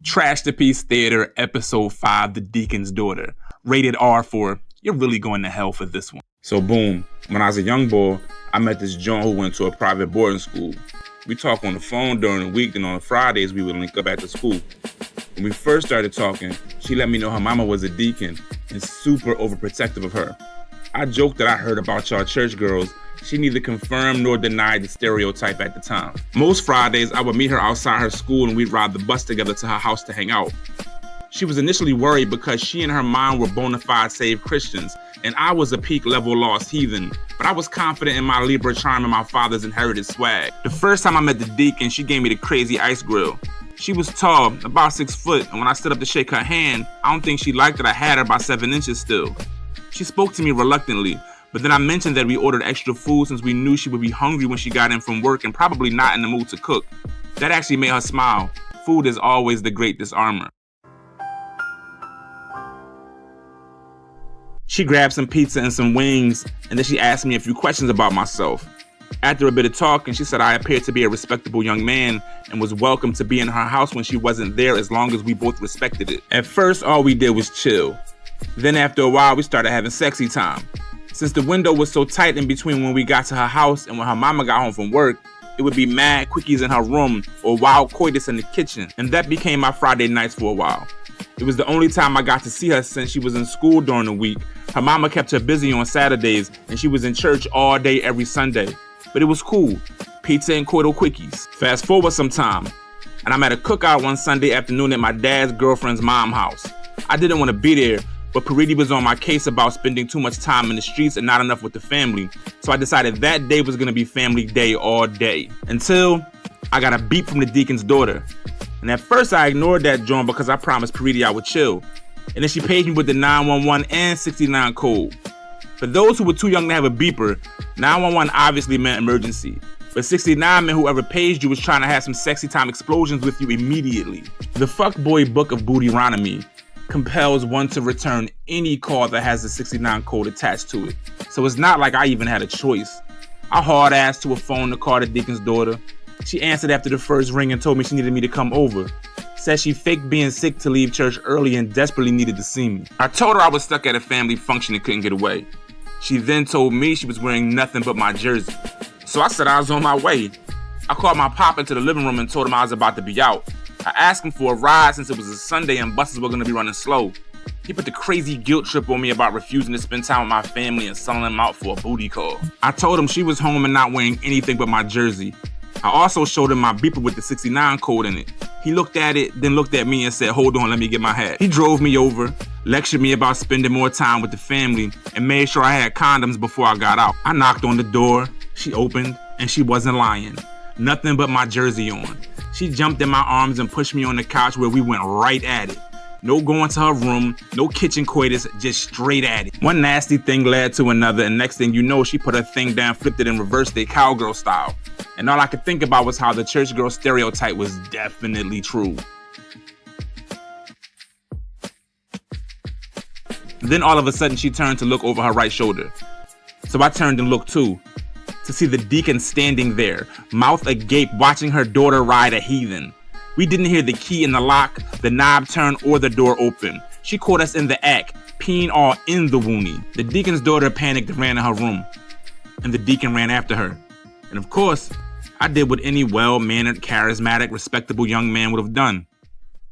Trash to Peace Theater, Episode 5, The Deacon's Daughter. Rated R for, you're really going to hell for this one. So boom, when I was a young boy, I met this Jawn who went to a private boarding school. We talk on the phone during the week, and on Fridays we would link up at the school. When we first started talking, she let me know her mama was a deacon and super overprotective of her. I joked that I heard about y'all church girls. She neither confirmed nor denied the stereotype at the time. Most Fridays, I would meet her outside her school and we'd ride the bus together to her house to hang out. She was initially worried because she and her mom were bona fide saved Christians, and I was a peak level lost heathen, but I was confident in my Libra charm and my father's inherited swag. The first time I met the deacon, she gave me the crazy ice grill. She was tall, about 6 foot, and when I stood up to shake her hand, I don't think she liked that I had her by 7 inches still. She spoke to me reluctantly, but then I mentioned that we ordered extra food since we knew she would be hungry when she got in from work and probably not in the mood to cook. That actually made her smile. Food is always the great disarmer. She grabbed some pizza and some wings, and then she asked me a few questions about myself. After a bit of talking, she said I appeared to be a respectable young man and was welcome to be in her house when she wasn't there as long as we both respected it. At first, all we did was chill. Then after a while, we started having sexy time. Since the window was so tight in between when we got to her house and when her mama got home from work, it would be mad quickies in her room or wild coitus in the kitchen, and that became my Friday nights for a while. It was the only time I got to see her since she was in school during the week. Her mama kept her busy on Saturdays, and she was in church all day every Sunday. But it was cool. Pizza and coital quickies. Fast forward some time, and I'm at a cookout one Sunday afternoon at my dad's girlfriend's mom's house. I didn't want to be there, but Paridi was on my case about spending too much time in the streets and not enough with the family. So I decided that day was going to be family day all day. Until I got a beep from the deacon's daughter. And at first I ignored that Jawn because I promised Paridi I would chill. And then she paged me with the 911 and 69 code. For those who were too young to have a beeper, 911 obviously meant emergency. But 69 meant whoever paged you was trying to have some sexy time explosions with you immediately. The fuckboy book of Bootyronomy compels one to return any call that has the 69 code attached to it. So it's not like I even had a choice. I hard ass to a phone to call the deacon's daughter. She answered after the first ring and told me she needed me to come over. Said she faked being sick to leave church early and desperately needed to see me. I told her I was stuck at a family function and couldn't get away. She then told me she was wearing nothing but my jersey. So I said I was on my way. I called my pop into the living room and told him I was about to be out. I asked him for a ride since it was a Sunday and buses were going to be running slow. He put the crazy guilt trip on me about refusing to spend time with my family and selling them out for a booty call. I told him she was home and not wearing anything but my jersey. I also showed him my beeper with the 69 code in it. He looked at it, then looked at me and said, "Hold on, let me get my hat." He drove me over, lectured me about spending more time with the family, and made sure I had condoms before I got out. I knocked on the door, she opened, and she wasn't lying. Nothing but my jersey on. She jumped in my arms and pushed me on the couch where we went right at it. No going to her room, no kitchen coitus, just straight at it. One nasty thing led to another, and next thing you know, she put her thing down, flipped it, and reversed it cowgirl style. And all I could think about was how the church girl stereotype was definitely true. Then all of a sudden, she turned to look over her right shoulder. So I turned and looked too, to see the deacon standing there, mouth agape, watching her daughter ride a heathen. We didn't hear the key in the lock, the knob turn, or the door open. She caught us in the act, peeing all in the woonie. The deacon's daughter panicked and ran to her room, and the deacon ran after her. And of course, I did what any well-mannered, charismatic, respectable young man would have done.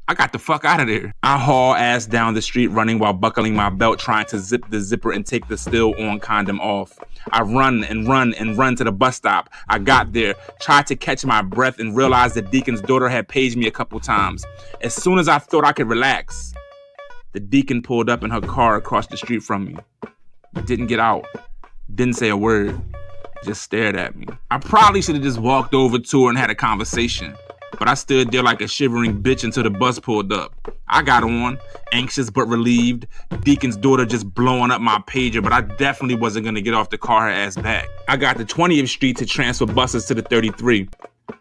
I got the fuck out of there. I haul ass down the street running while buckling my belt, trying to zip the zipper and take the still-on condom off. I run and run and run to the bus stop. I got there, tried to catch my breath, and realized the deacon's daughter had paged me a couple times. As soon as I thought I could relax, the deacon pulled up in her car across the street from me. Didn't get out. Didn't say a word. Just stared at me. I probably should have just walked over to her and had a conversation. But I stood there like a shivering bitch until the bus pulled up. I got on, anxious but relieved. Deacon's daughter just blowing up my pager, but I definitely wasn't going to get off the car her ass back. I got to 20th Street to transfer buses to the 33.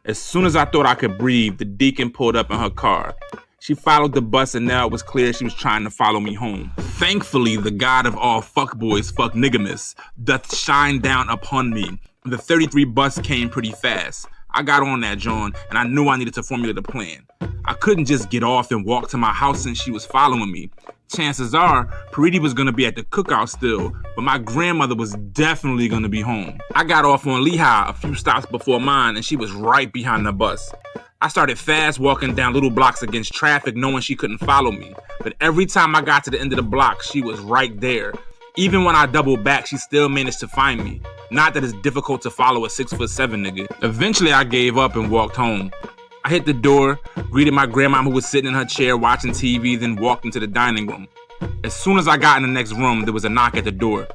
As soon as I thought I could breathe, the deacon pulled up in her car. She followed the bus, and now it was clear she was trying to follow me home. Thankfully, the God of all fuckboys, fuck niggamus, doth shine down upon me. The 33 bus came pretty fast. I got on that, Jawn, and I knew I needed to formulate a plan. I couldn't just get off and walk to my house since she was following me. Chances are, Paridi was gonna be at the cookout still, but my grandmother was definitely gonna be home. I got off on Lehigh a few stops before mine, and she was right behind the bus. I started fast walking down little blocks against traffic, knowing she couldn't follow me. But every time I got to the end of the block, she was right there. Even when I doubled back, she still managed to find me. Not that it's difficult to follow a 6'7" nigga. Eventually, I gave up and walked home. I hit the door, greeted my grandma who was sitting in her chair watching TV, then walked into the dining room. As soon as I got in the next room, there was a knock at the door.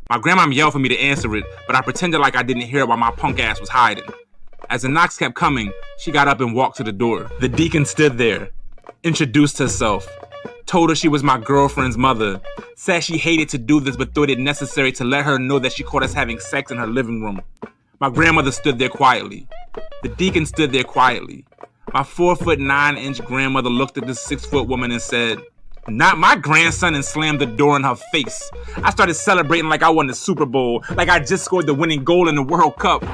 My grandma yelled for me to answer it, but I pretended like I didn't hear it while my punk ass was hiding. As the knocks kept coming, she got up and walked to the door. The deacon stood there, introduced herself, told her she was my girlfriend's mother, said she hated to do this but thought it necessary to let her know that she caught us having sex in her living room. My grandmother stood there quietly. The deacon stood there quietly. My 4'9" grandmother looked at this 6-foot woman and said, "Not my grandson," and slammed the door in her face. I started celebrating like I won the Super Bowl, like I just scored the winning goal in the World Cup.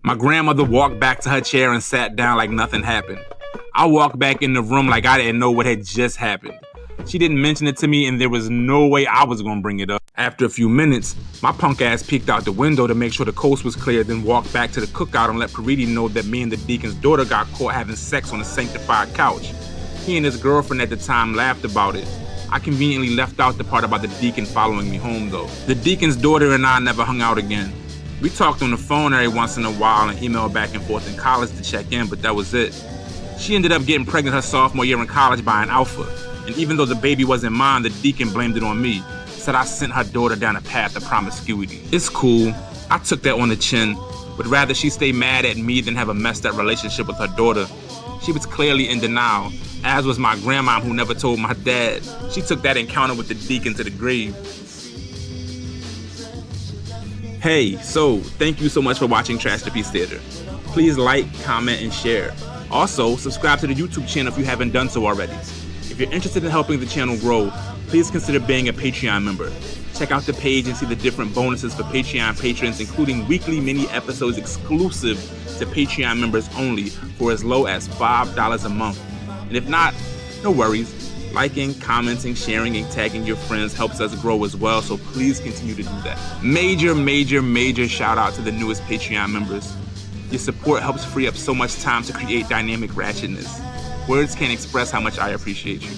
My grandmother walked back to her chair and sat down like nothing happened. I walked back in the room like I didn't know what had just happened. She didn't mention it to me, and there was no way I was gonna bring it up. After a few minutes, my punk ass peeked out the window to make sure the coast was clear, then walked back to the cookout and let Paridi know that me and the deacon's daughter got caught having sex on a sanctified couch. He and his girlfriend at the time laughed about it. I conveniently left out the part about the deacon following me home though. The deacon's daughter and I never hung out again. We talked on the phone every once in a while and emailed back and forth in college to check in, but that was it. She ended up getting pregnant her sophomore year in college by an alpha, and even though the baby wasn't mine, the deacon blamed it on me. Said I sent her daughter down a path of promiscuity. It's cool, I took that on the chin. Would rather she stay mad at me than have a messed up relationship with her daughter. She was clearly in denial, as was my grandma who never told my dad. She took that encounter with the deacon to the grave. Hey, so thank you so much for watching Trash to Peace Theater. Please like, comment, and share. Also, subscribe to the YouTube channel if you haven't done so already. If you're interested in helping the channel grow, please consider being a Patreon member. Check out the page and see the different bonuses for Patreon patrons, including weekly mini episodes exclusive to Patreon members only for as low as $5 a month. And if not, no worries. Liking, commenting, sharing, and tagging your friends helps us grow as well, so please continue to do that. Major shout out to the newest Patreon members. Your support helps free up so much time to create dynamic ratchetness. Words can't express how much I appreciate you.